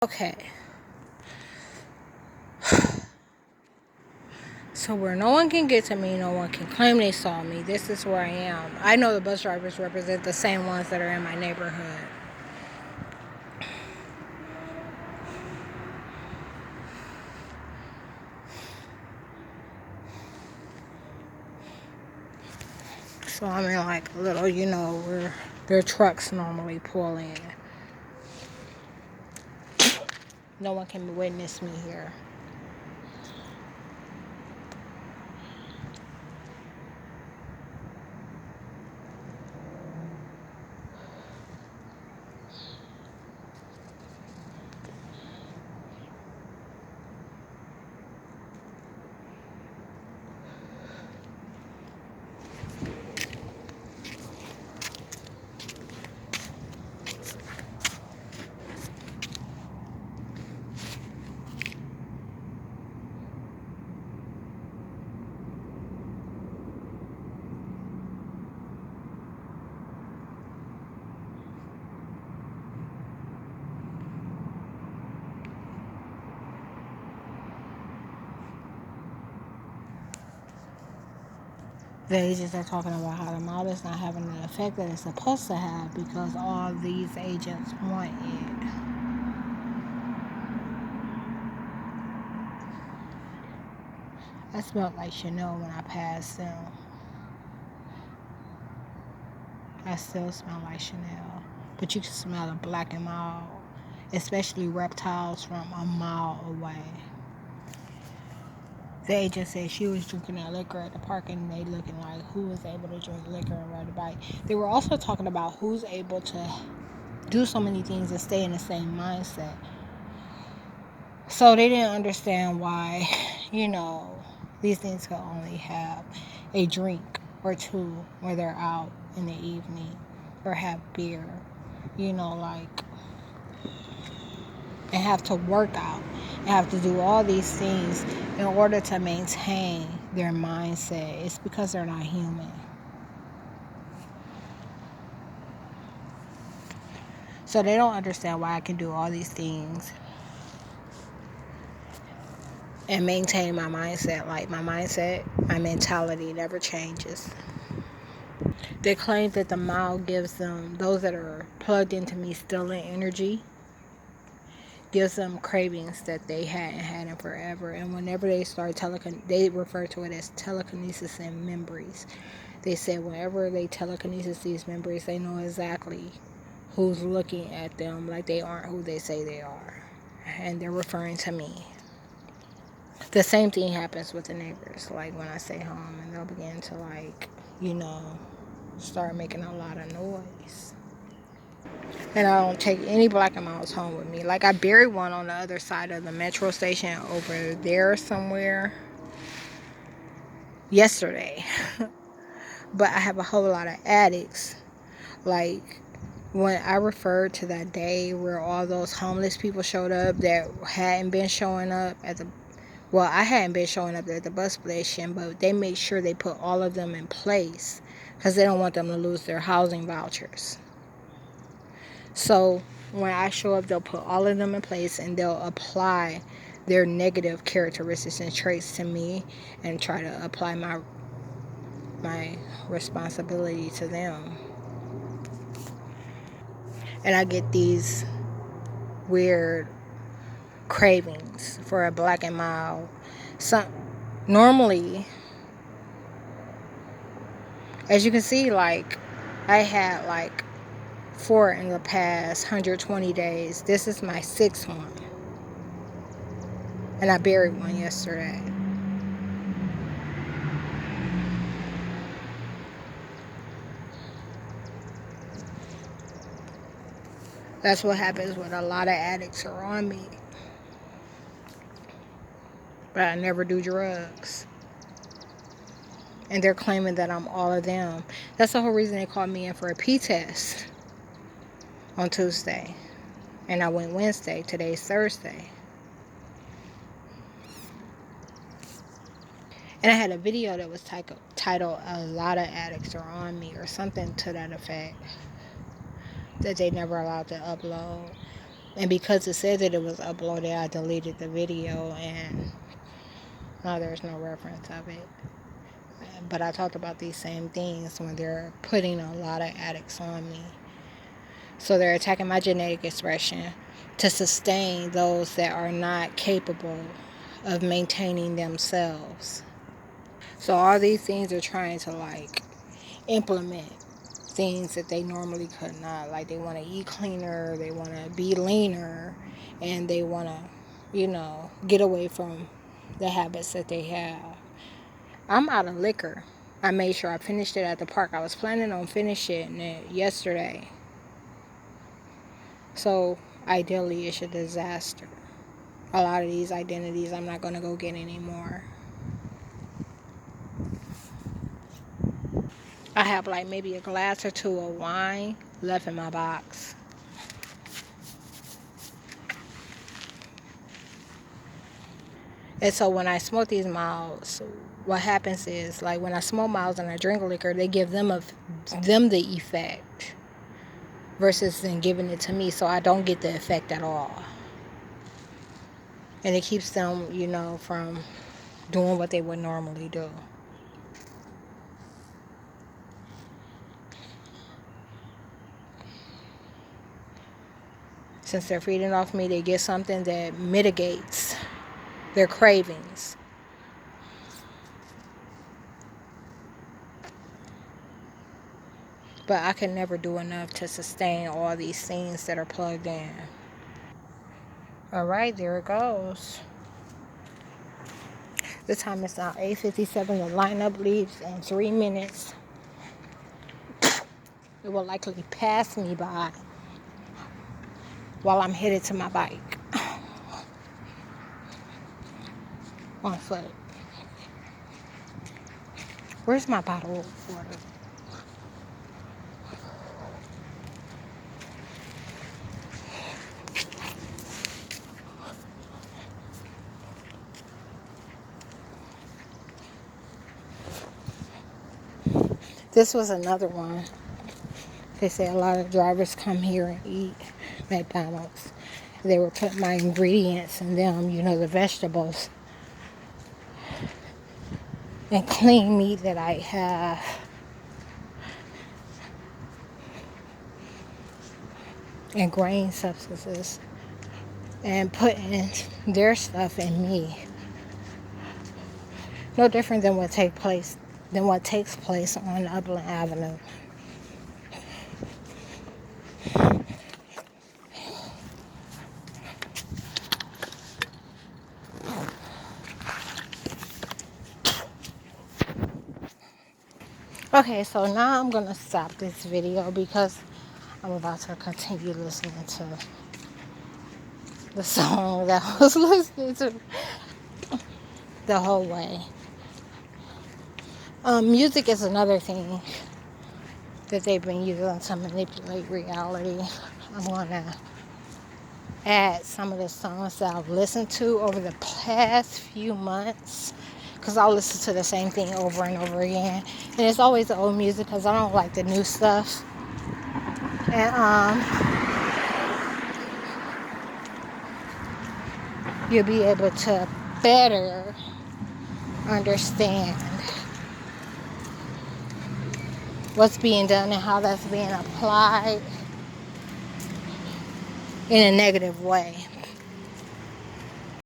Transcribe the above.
Okay. So where no one can get to me, no one can claim they saw me. This is where I am. I know the bus drivers represent the same ones that are in my neighborhood. So I'm in like a little, where their trucks normally pull in. No one can witness me here. The agents are talking about how the mall is not having the effect that it's supposed to have because all these agents want it. I smelled like Chanel when I passed them. I still smell like Chanel. But you can smell a Black and Mild, especially reptiles from a mile away. The agent said she was drinking that liquor at the park and they looking like who was able to drink liquor and ride a bike. They were also talking about who's able to do so many things and stay in the same mindset. So they didn't understand why, these things can only have a drink or two when they're out in the evening or have beer, like, and have to work out and have to do all these things in order to maintain their mindset. It's because they're not human. So they don't understand why I can do all these things and maintain my mindset. Like my mentality never changes. They claim that the mile gives them, those that are plugged into me still in energy, gives them cravings that they hadn't had in forever. And whenever they start they refer to it as telekinesis and memories. They said whenever they telekinesis these memories, they know exactly who's looking at them like they aren't who they say they are. And they're referring to me. The same thing happens with the neighbors. Like when I stay home and they'll begin to start making a lot of noise. And I don't take any Black and Milds home with me. Like I buried one on the other side of the metro station over there somewhere yesterday. But I have a whole lot of addicts. Like when I referred to that day where all those homeless people showed up that hadn't been showing up I hadn't been showing up at the bus station, but they made sure they put all of them in place because they don't want them to lose their housing vouchers. So when I show up, they'll put all of them in place and they'll apply their negative characteristics and traits to me and try to apply my responsibility to them. And I get these weird cravings for a Black and Mild. Normally, as you can see, like I had like 4 in the past 120 days. This is my 6th one. And I buried one yesterday. That's what happens when a lot of addicts are on me. But I never do drugs. And they're claiming that I'm all of them. That's the whole reason they called me in for a P test on Tuesday. And I went Wednesday. Today's Thursday. And I had a video that was titled "A Lot of Addicts Are On Me" or something to that effect, that they never allowed to upload. And because it said that it was uploaded, I deleted the video, and now there's no reference of it. But I talked about these same things when they're putting a lot of addicts on me. So they're attacking my genetic expression to sustain those that are not capable of maintaining themselves. So all these things are trying to like implement things that they normally could not. Like they want to eat cleaner, they want to be leaner, and they want to, get away from the habits that they have. I'm out of liquor. I made sure I finished it at the park. I was planning on finishing it yesterday. So ideally, it's a disaster. A lot of these identities I'm not going to go get anymore. I have like maybe a glass or two of wine left in my box. And so when I smoke these miles, what happens is, like when I smoke miles and I drink liquor, they give them the effect versus then giving it to me, so I don't get the effect at all. And it keeps them, from doing what they would normally do. Since they're feeding off me, they get something that mitigates their cravings. But I can never do enough to sustain all these things that are plugged in. All right, there it goes. The time is now 8:57. The lineup leaves in 3 minutes. It will likely pass me by while I'm headed to my bike on foot. Where's my bottle of water? This was another one. They say a lot of drivers come here and eat McDonald's. They were putting my ingredients in them, the vegetables and clean meat that I have. And grain substances. And putting their stuff in me. No different than what takes place on Upland Avenue. Okay, so now I'm going to stop this video because I'm about to continue listening to the song that I was listening to the whole way. Music is another thing that they've been using to manipulate reality. I'm going to add some of the songs that I've listened to over the past few months, because I'll listen to the same thing over and over again, and it's always the old music because I don't like the new stuff. And you'll be able to better understand what's being done and how that's being applied in a negative way.